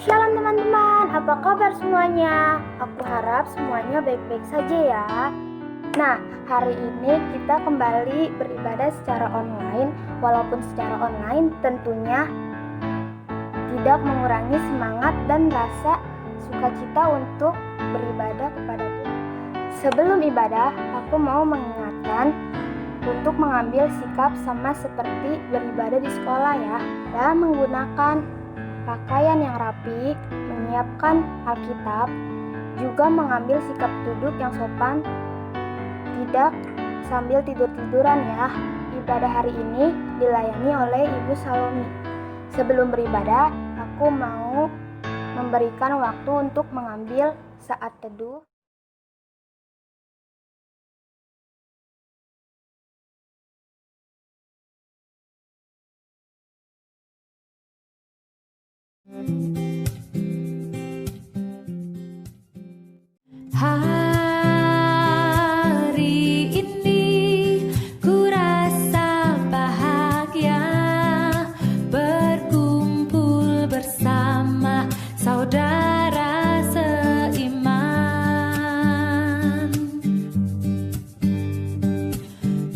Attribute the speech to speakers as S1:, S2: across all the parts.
S1: Shalom teman-teman, apa kabar semuanya? Aku harap semuanya baik-baik saja ya. Nah, hari ini kita kembali beribadah secara online. Walaupun secara online tentunya tidak mengurangi semangat dan rasa sukacita untuk beribadah kepada Tuhan. Sebelum ibadah, aku mau mengingatkan untuk mengambil sikap sama seperti beribadah di sekolah ya, dan menggunakan pakaian yang rapi, menyiapkan Alkitab, juga mengambil sikap duduk yang sopan, tidak sambil tidur-tiduran ya. Ibadah hari ini dilayani oleh Ibu Salomi. Sebelum beribadah, aku mau memberikan waktu untuk mengambil saat teduh.
S2: Hari ini ku rasa bahagia berkumpul bersama saudara seiman.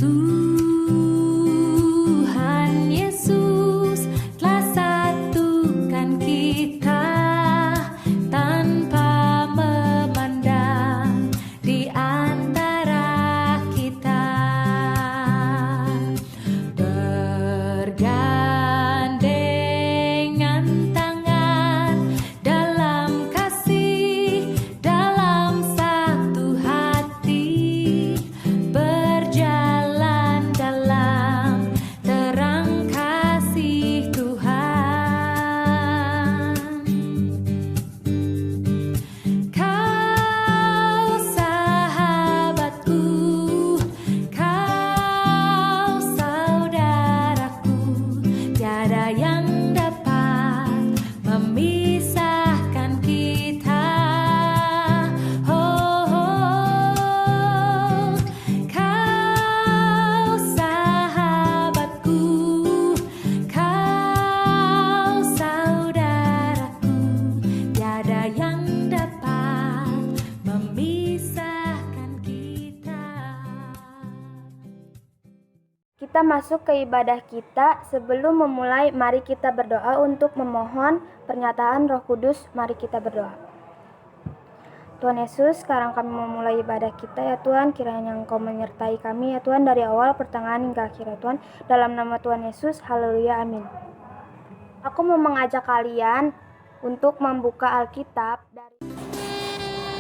S2: Tuhan Yesus telah satukan kita tanpa memandang di antara kita, bergandengan tangan dalam kasih, dalam satu hati, berjalan dalam terang kasih Tuhan. Kau sahabatku, kau saudaraku, tiada yang dapat memisahkan kita. Oh, oh. Kau sahabatku, kau saudaraku, tiada yang dapat memisahkan kita.
S1: Kita masuk ke ibadah kita. Sebelum memulai, mari kita berdoa untuk memohon pernyataan Roh Kudus. Mari kita berdoa. Tuhan Yesus, sekarang kami memulai ibadah kita ya Tuhan. Kiranya Engkau menyertai kami ya Tuhan, dari awal, pertengahan, hingga akhir ya Tuhan. Dalam nama Tuhan Yesus, haleluya, amin. Aku mau mengajak kalian untuk membuka Alkitab dari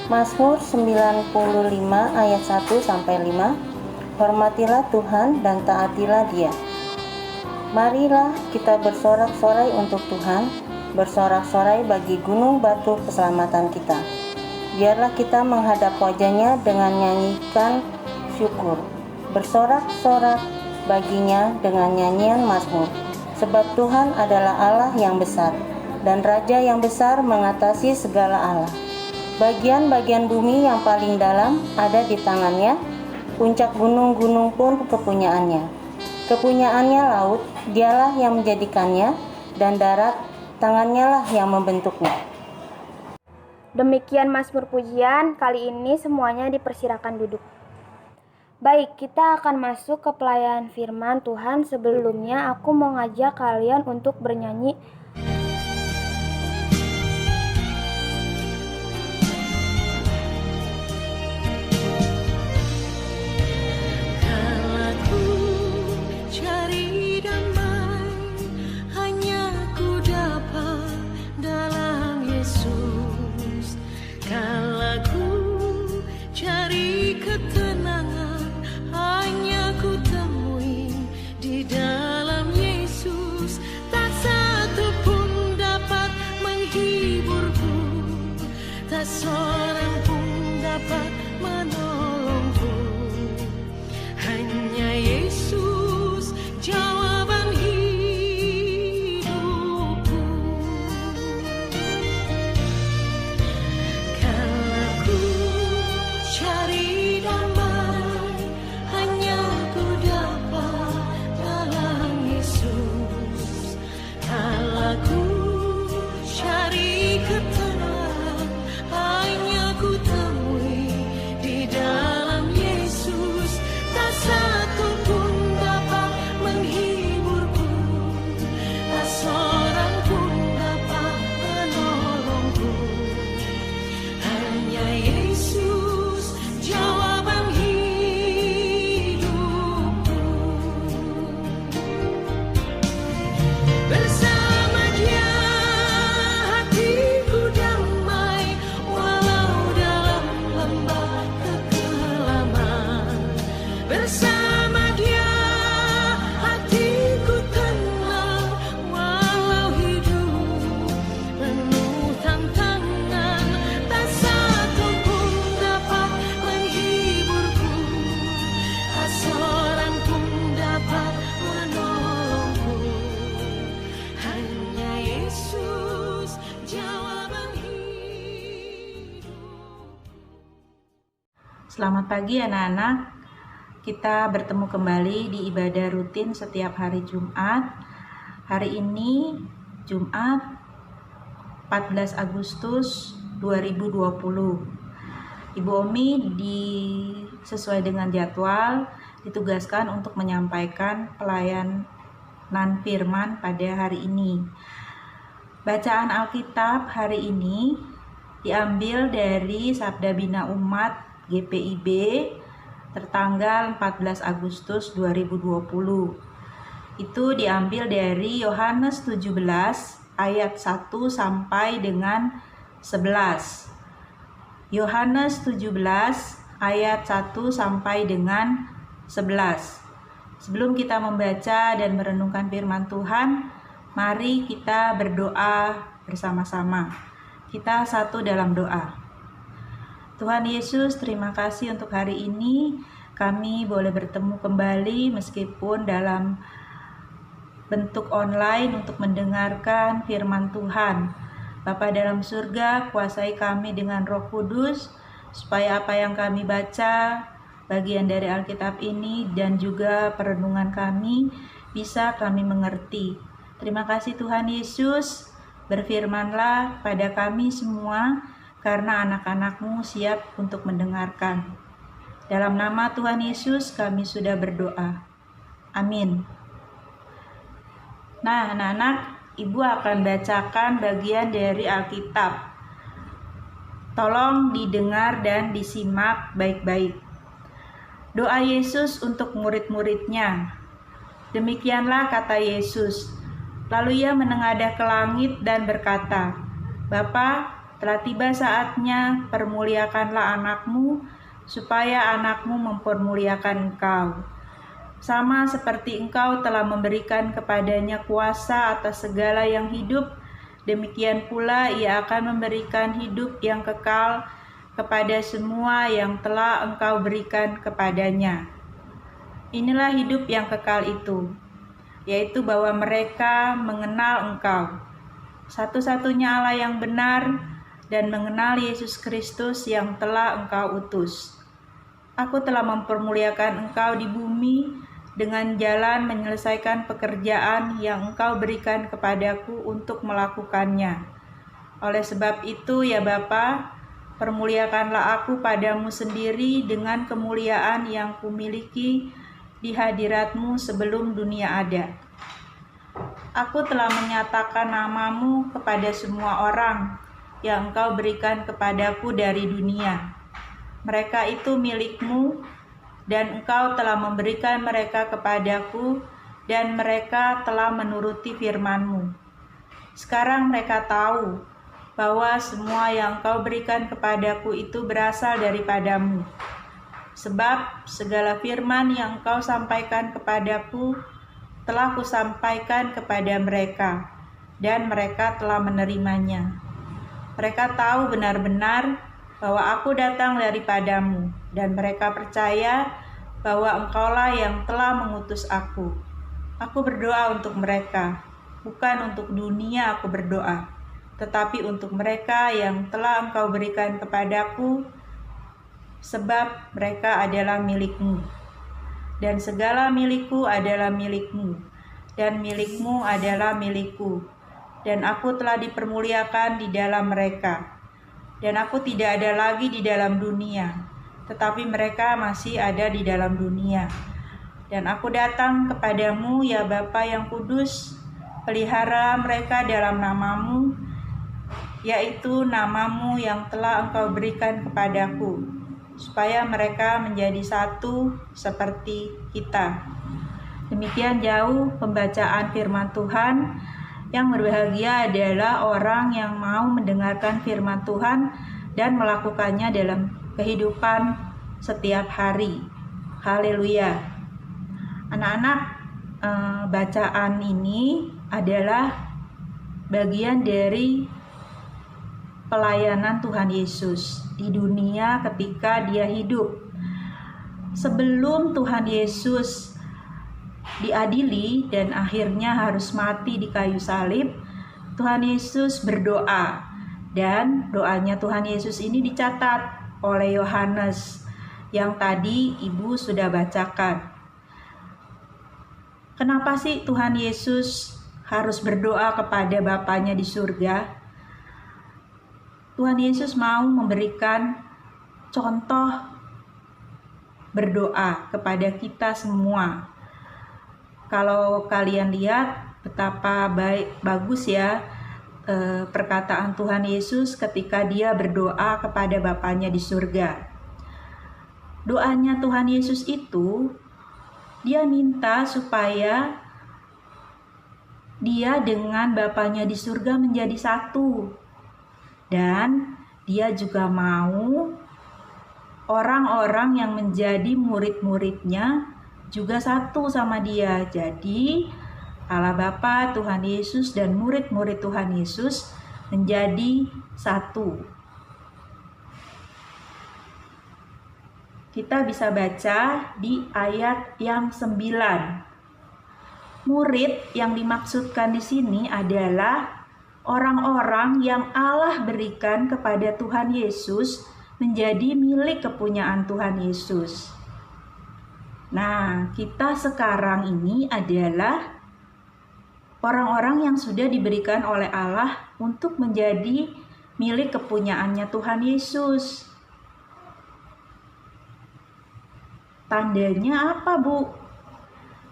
S3: Mazmur 95 ayat 1-5. Hormatilah Tuhan dan taatilah Dia. Marilah kita bersorak-sorai untuk Tuhan, bersorak-sorai bagi gunung batu keselamatan kita. Biarlah kita menghadap wajah-Nya dengan nyanyikan syukur, bersorak-sorak baginya dengan nyanyian mazmur. Sebab Tuhan adalah Allah yang besar, dan Raja yang besar mengatasi segala Allah. Bagian-bagian bumi yang paling dalam ada di tangan-Nya, puncak gunung-gunung pun kepunyaannya. Kepunyaannya laut, Dialah yang menjadikannya, dan darat, tangan-Nya lah yang membentuknya.
S1: Demikian Mazmur pujian, kali ini semuanya dipersilakan duduk. Baik, kita akan masuk ke pelayanan firman Tuhan. Sebelumnya aku mau ngajak kalian untuk bernyanyi.
S2: Kalaku cari damai, hanya ku dapat dalam Yesus. Kalaku cari ketenangan, hanya ku temui di dalam Yesus. Tak satu pun dapat menghiburku, tak seorang pun dapat menolongku. Hanya Yesus jawaban hidupku. Kalau ku cari damai, hanya ku dapat dalam Yesus. Kalau ku cari
S4: Selamat pagi anak-anak. Kita bertemu kembali di ibadah rutin setiap hari Jumat. Hari ini Jumat 14 Agustus 2020. Ibu Omi sesuai dengan jadwal ditugaskan untuk menyampaikan pelayanan firman pada hari ini. Bacaan Alkitab hari ini diambil dari Sabda Bina Umat GPIB tertanggal 14 Agustus 2020. Itu diambil dari Yohanes 17 ayat 1 sampai dengan 11. Yohanes 17 ayat 1 sampai dengan 11. Sebelum kita membaca dan merenungkan firman Tuhan, mari kita berdoa bersama-sama. Kita satu dalam doa. Tuhan Yesus, terima kasih untuk hari ini kami boleh bertemu kembali meskipun dalam bentuk online untuk mendengarkan firman Tuhan. Bapa dalam surga, kuasai kami dengan Roh Kudus supaya apa yang kami baca, bagian dari Alkitab ini dan juga perenungan kami bisa kami mengerti. Terima kasih Tuhan Yesus, berfirmanlah pada kami semua, karena anak-anak-Mu siap untuk mendengarkan. Dalam nama Tuhan Yesus kami sudah berdoa. Amin. Nah, anak-anak, Ibu akan bacakan bagian dari Alkitab. Tolong didengar dan disimak baik-baik. Doa Yesus untuk murid-muridnya. Demikianlah kata Yesus. Lalu ia menengadah ke langit dan berkata, Bapa, telah tiba saatnya, permuliakanlah anakmu, supaya anakmu mempermuliakan engkau. Sama seperti engkau telah memberikan kepadanya kuasa atas segala yang hidup, demikian pula ia akan memberikan hidup yang kekal kepada semua yang telah engkau berikan kepadanya. Inilah hidup yang kekal itu, yaitu bahwa mereka mengenal engkau, satu-satunya Allah yang benar, dan mengenal Yesus Kristus yang telah engkau utus. Aku telah mempermuliakan engkau di bumi dengan jalan menyelesaikan pekerjaan yang engkau berikan kepadaku untuk melakukannya. Oleh sebab itu ya Bapa, permuliakanlah aku padamu sendiri dengan kemuliaan yang kumiliki di hadiratmu sebelum dunia ada. Aku telah menyatakan namamu kepada semua orang yang engkau berikan kepadaku dari dunia. Mereka itu milikmu, dan engkau telah memberikan mereka kepadaku, dan mereka telah menuruti firman-Mu. Sekarang mereka tahu bahwa semua yang engkau berikan kepadaku itu berasal daripadamu. Sebab segala firman yang engkau sampaikan kepadaku telah kusampaikan kepada mereka, dan mereka telah menerimanya. Mereka tahu benar-benar bahwa aku datang daripadamu, dan mereka percaya bahwa engkaulah yang telah mengutus aku. Aku berdoa untuk mereka, bukan untuk dunia aku berdoa, tetapi untuk mereka yang telah engkau berikan kepadaku, sebab mereka adalah milikmu. Dan segala milikku adalah milikmu, dan milikmu adalah milikku. Dan aku telah dipermuliakan di dalam mereka. Dan aku tidak ada lagi di dalam dunia, tetapi mereka masih ada di dalam dunia. Dan aku datang kepadamu ya Bapa yang kudus, pelihara mereka dalam namamu, yaitu namamu yang telah engkau berikan kepadaku, supaya mereka menjadi satu seperti kita. Demikian jauh pembacaan firman Tuhan. Yang berbahagia adalah orang yang mau mendengarkan firman Tuhan dan melakukannya dalam kehidupan setiap hari. Haleluya. Anak-anak, bacaan ini adalah bagian dari pelayanan Tuhan Yesus di dunia ketika Dia hidup. Sebelum Tuhan Yesus diadili dan akhirnya harus mati di kayu salib, Tuhan Yesus berdoa, dan doanya Tuhan Yesus ini dicatat oleh Yohanes. yang tadi Ibu sudah bacakan. Kenapa sih Tuhan Yesus harus berdoa kepada Bapanya di surga? Tuhan Yesus mau memberikan contoh berdoa kepada kita semua. Kalau kalian lihat betapa bagus ya perkataan Tuhan Yesus ketika dia berdoa kepada Bapanya di surga. Doanya Tuhan Yesus itu, dia minta supaya dia dengan Bapanya di surga menjadi satu. Dan dia juga mau orang-orang yang menjadi murid-muridnya juga satu sama dia. Jadi Allah Bapa, Tuhan Yesus, dan murid-murid Tuhan Yesus menjadi satu. Kita bisa baca di ayat yang 9. Murid yang dimaksudkan di sini adalah orang-orang yang Allah berikan kepada Tuhan Yesus menjadi milik kepunyaan Tuhan Yesus. Nah, kita sekarang ini adalah orang-orang yang sudah diberikan oleh Allah untuk menjadi milik kepunyaannya Tuhan Yesus. Tandanya apa, Bu?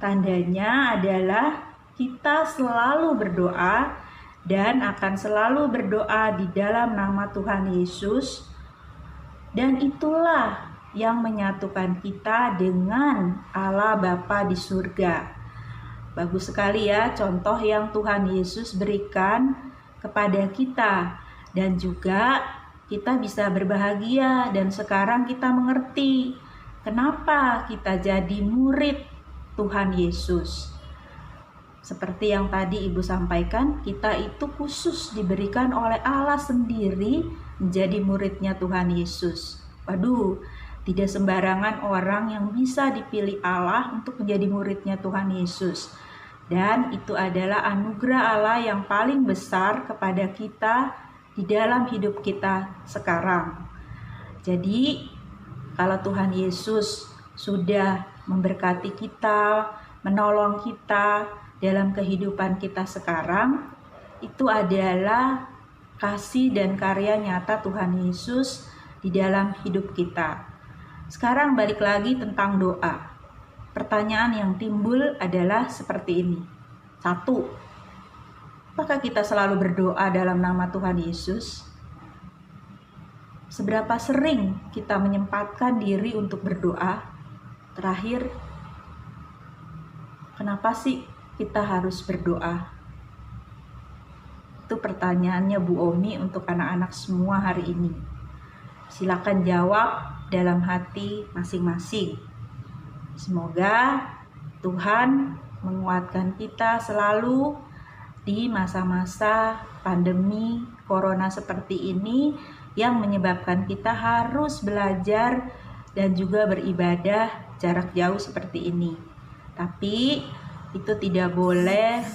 S4: Tandanya adalah kita selalu berdoa dan akan selalu berdoa di dalam nama Tuhan Yesus. Dan itulah yang menyatukan kita dengan Allah Bapa di surga. Bagus sekali ya contoh yang Tuhan Yesus berikan kepada kita. Dan juga kita bisa berbahagia dan sekarang kita mengerti kenapa kita jadi murid Tuhan Yesus. Seperti yang tadi Ibu sampaikan, kita itu khusus diberikan oleh Allah sendiri menjadi muridnya Tuhan Yesus. Waduh, tidak sembarangan orang yang bisa dipilih Allah untuk menjadi muridnya Tuhan Yesus. Dan itu adalah anugerah Allah yang paling besar kepada kita di dalam hidup kita sekarang. Jadi, kalau Tuhan Yesus sudah memberkati kita, menolong kita dalam kehidupan kita sekarang, itu adalah kasih dan karya nyata Tuhan Yesus di dalam hidup kita. Sekarang balik lagi tentang doa. Pertanyaan yang timbul adalah seperti ini. 1. Apakah kita selalu berdoa dalam nama Tuhan Yesus? Seberapa sering kita menyempatkan diri untuk berdoa? Terakhir, kenapa sih kita harus berdoa? Itu pertanyaannya Bu Omi untuk anak-anak semua hari ini. Silakan jawab dalam hati masing-masing. Semoga Tuhan menguatkan kita selalu di masa-masa pandemi corona seperti ini yang menyebabkan kita harus belajar dan juga beribadah jarak jauh seperti ini. Tapi itu tidak boleh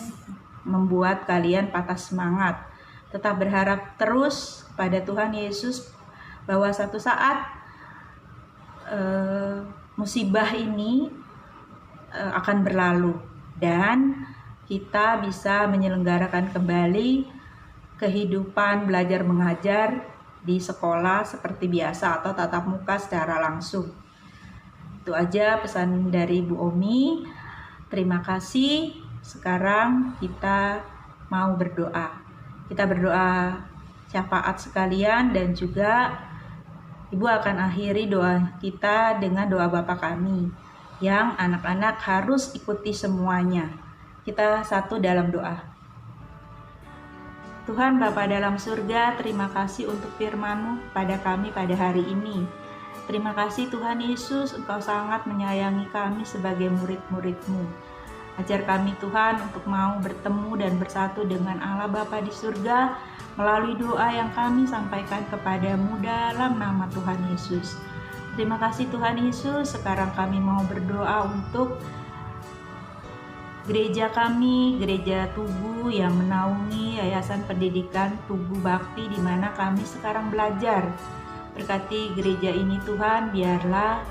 S4: membuat kalian patah semangat. Tetap berharap terus pada Tuhan Yesus bahwa satu saat musibah ini akan berlalu dan kita bisa menyelenggarakan kembali kehidupan belajar mengajar di sekolah seperti biasa atau tatap muka secara langsung. Itu aja pesan dari Bu Omi. Terima kasih. Sekarang kita mau berdoa. Kita berdoa syafaat sekalian dan juga Ibu akan akhiri doa kita dengan doa Bapa kami yang anak-anak harus ikuti semuanya. Kita satu dalam doa. Tuhan Bapa dalam surga, terima kasih untuk firman-Mu pada kami pada hari ini. Terima kasih Tuhan Yesus, Engkau sangat menyayangi kami sebagai murid-murid-Mu. Ajar kami Tuhan untuk mau bertemu dan bersatu dengan Allah Bapa di surga melalui doa yang kami sampaikan kepadamu dalam nama Tuhan Yesus. Terima kasih Tuhan Yesus, sekarang kami mau berdoa untuk gereja kami, gereja Tugu yang menaungi Yayasan Pendidikan Tugu Bakti di mana kami sekarang belajar. Berkati gereja ini Tuhan, biarlah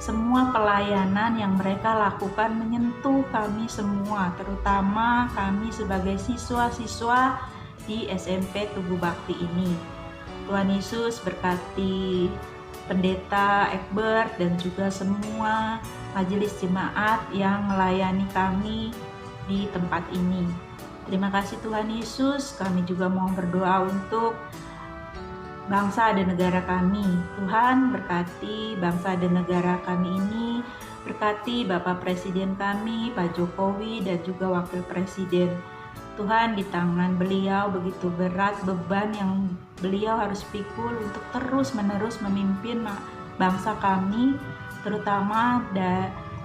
S4: semua pelayanan yang mereka lakukan menyentuh kami semua, terutama kami sebagai siswa-siswa di SMP Tugu Bakti ini. Tuhan Yesus berkati Pendeta Egbert dan juga semua majelis jemaat yang melayani kami di tempat ini. Terima kasih Tuhan Yesus. Kami juga mau berdoa untuk bangsa dan negara kami. Tuhan berkati bangsa dan negara kami ini, berkati Bapak Presiden kami, Pak Jokowi dan juga Wakil Presiden. Tuhan, di tangan beliau begitu berat beban yang beliau harus pikul untuk terus-menerus memimpin bangsa kami, terutama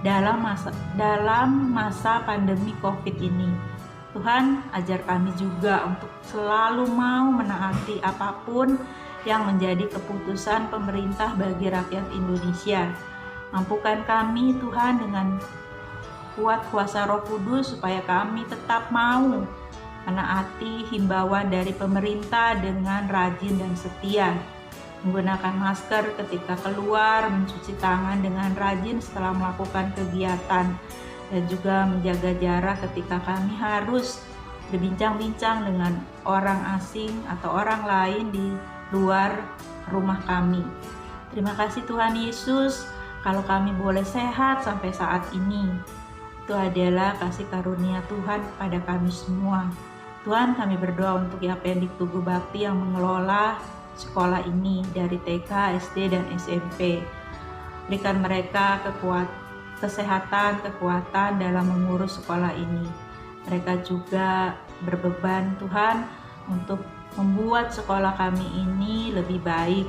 S4: dalam masa pandemi COVID ini. Tuhan, ajar kami juga untuk selalu mau menaati apapun yang menjadi keputusan pemerintah bagi rakyat Indonesia. Mampukan kami Tuhan dengan kuat kuasa Roh Kudus supaya kami tetap mau menaati himbauan dari pemerintah dengan rajin dan setia, menggunakan masker ketika keluar, mencuci tangan dengan rajin setelah melakukan kegiatan, dan juga menjaga jarak ketika kami harus berbincang-bincang dengan orang asing atau orang lain di luar rumah kami. Terima kasih Tuhan Yesus, kalau kami boleh sehat sampai saat ini, itu adalah kasih karunia Tuhan kepada kami semua. Tuhan, kami berdoa untuk Yapendik Tugu Bakti yang mengelola sekolah ini dari TK, SD, dan SMP. Berikan mereka kesehatan, kekuatan dalam mengurus sekolah ini. Mereka juga berbeban Tuhan untuk membuat sekolah kami ini lebih baik,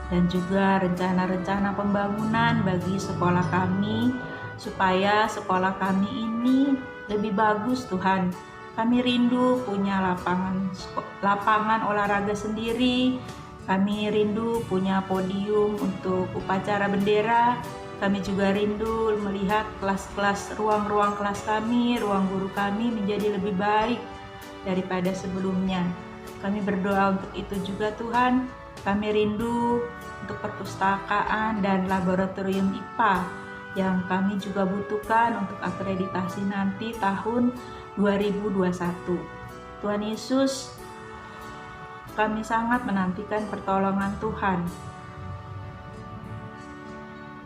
S4: dan juga rencana-rencana pembangunan bagi sekolah kami supaya sekolah kami ini lebih bagus Tuhan. Kami rindu punya lapangan olahraga sendiri, kami rindu punya podium untuk upacara bendera, kami juga rindu melihat kelas-kelas, ruang-ruang kelas kami, ruang guru kami menjadi lebih baik daripada sebelumnya. Kami berdoa untuk itu juga Tuhan. Kami rindu untuk perpustakaan dan laboratorium IPA yang kami juga butuhkan untuk akreditasi nanti tahun 2021. Tuhan Yesus, kami sangat menantikan pertolongan Tuhan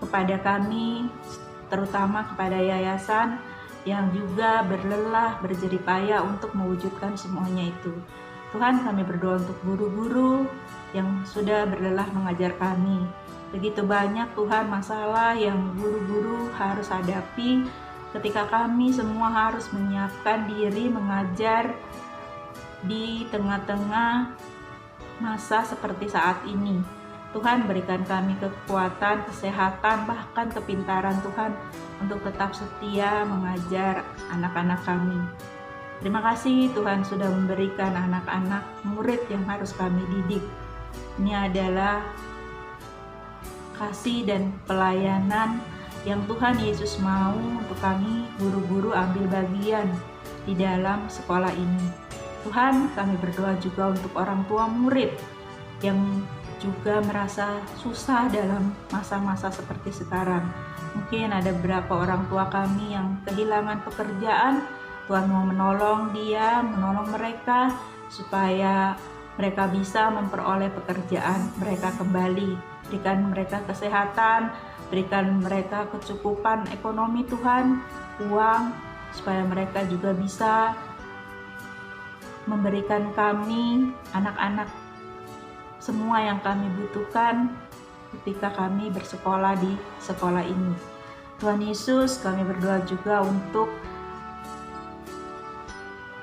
S4: kepada kami, terutama kepada yayasan yang juga berlelah berjeripaya untuk mewujudkan semuanya itu. Tuhan, kami berdoa untuk guru-guru yang sudah berlelah mengajar kami. Begitu banyak Tuhan masalah yang guru-guru harus hadapi ketika kami semua harus menyiapkan diri mengajar di tengah-tengah masa seperti saat ini. Tuhan, berikan kami kekuatan, kesehatan, bahkan kepintaran Tuhan untuk tetap setia mengajar anak-anak kami. Terima kasih Tuhan sudah memberikan anak-anak murid yang harus kami didik. Ini adalah kasih dan pelayanan yang Tuhan Yesus mau untuk kami guru-guru ambil bagian di dalam sekolah ini. Tuhan, kami berdoa juga untuk orang tua murid yang juga merasa susah dalam masa-masa seperti sekarang. Mungkin ada beberapa orang tua kami yang kehilangan pekerjaan. Tuhan mau menolong mereka supaya mereka bisa memperoleh pekerjaan mereka kembali. Berikan mereka kesehatan, berikan mereka kecukupan ekonomi Tuhan, uang, supaya mereka juga bisa memberikan kami, anak-anak, semua yang kami butuhkan ketika kami bersekolah di sekolah ini. Tuhan Yesus, kami berdoa juga untuk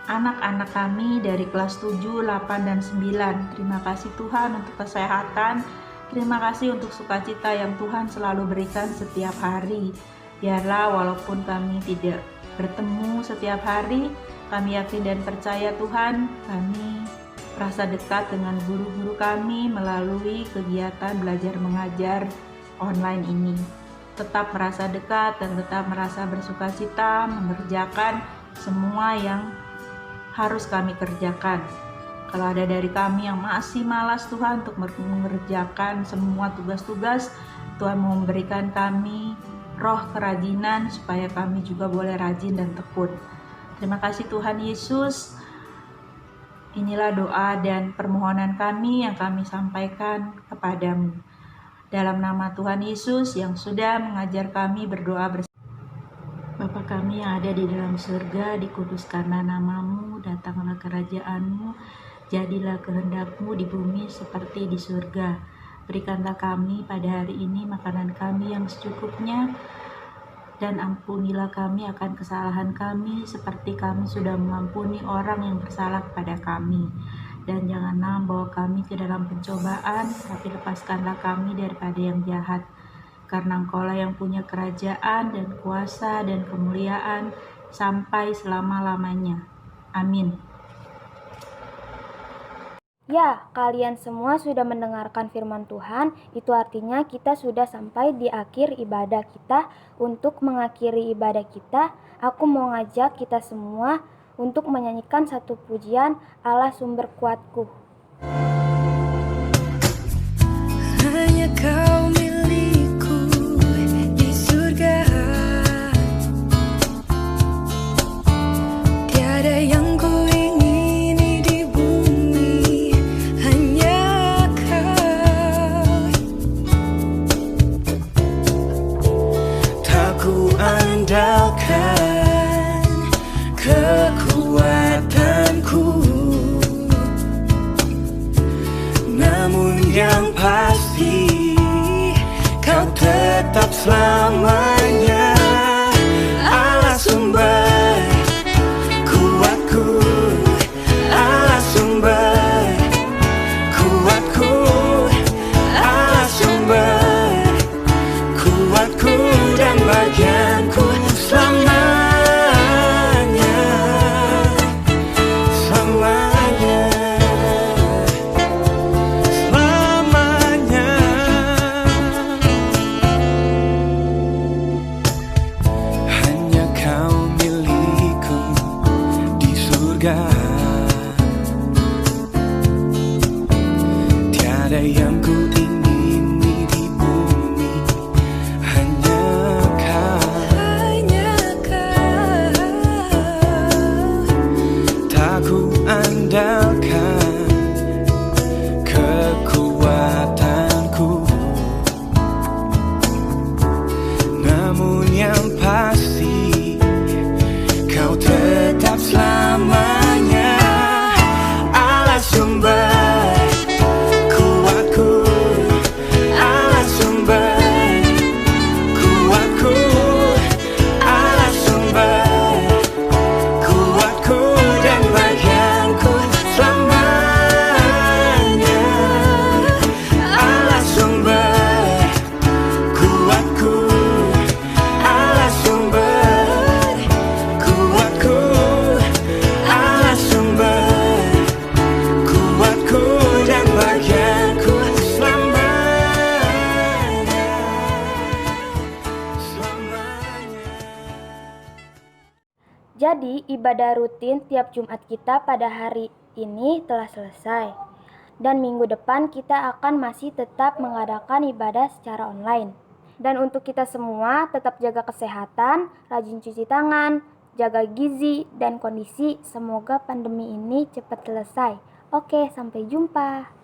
S4: anak-anak kami dari kelas 7, 8, dan 9. Terima kasih Tuhan untuk kesehatan. Terima kasih untuk sukacita yang Tuhan selalu berikan setiap hari. Biarlah walaupun kami tidak bertemu setiap hari, kami yakin dan percaya Tuhan, kami merasa dekat dengan guru-guru kami melalui kegiatan belajar mengajar online ini. Tetap merasa dekat dan tetap merasa bersukacita mengerjakan semua yang harus kami kerjakan. Kalau ada dari kami yang masih malas Tuhan untuk mengerjakan semua tugas-tugas, Tuhan mau memberikan kami roh kerajinan supaya kami juga boleh rajin dan tekun. Terima kasih Tuhan Yesus. Inilah doa dan permohonan kami yang kami sampaikan kepadamu. Dalam nama Tuhan Yesus yang sudah mengajar kami berdoa bersama. Bapa kami yang ada di dalam surga, dikuduskanlah namamu, datanglah kerajaanmu, jadilah kehendak-Mu di bumi seperti di surga. Berikanlah kami pada hari ini makanan kami yang secukupnya, dan ampunilah kami akan kesalahan kami seperti kami sudah mengampuni orang yang bersalah kepada kami. Dan janganlah membawa kami ke dalam pencobaan, tapi lepaskanlah kami daripada yang jahat. Karena Engkaulah yang punya kerajaan dan kuasa dan kemuliaan sampai selama-lamanya. Amin.
S1: Ya, kalian semua sudah mendengarkan firman Tuhan, itu artinya kita sudah sampai di akhir ibadah kita. Untuk mengakhiri ibadah kita, aku mau ngajak kita semua untuk menyanyikan satu pujian Allah sumber kuatku.
S2: Hanya Kau milikku di surga, tiada yang ku ingini di bumi, hanya Kau. Tak ku andalkan kekuatanku, namun yang pasti Kau tetap selamanya Allah sumber kuatku, Allah sumber kuatku, Allah sumber kuatku dan bagianku selamanya, selamanya, selamanya. Hanya Kau milikku di surga, tiada yang ku ingini di bumi, hanya Kau, hanya Kau. Tak ku andalkan kekuatanku, namun yang pasti Kau tetap selamanya Allah sumber kuatku, Allah sumber kuatku, Allah sumber kuatku dan bagianku selamanya, Allah sumber kuatku, Allah sumber kuatku, Allah sumber kuatku dan bagianku selamanya, selamanya.
S1: Jadi, ibadah rutin tiap Jumat kita pada hari ini telah selesai. Dan minggu depan kita akan masih tetap mengadakan ibadah secara online. Dan untuk kita semua tetap jaga kesehatan, rajin cuci tangan, jaga gizi dan kondisi. Semoga pandemi ini cepat selesai. Oke, sampai jumpa.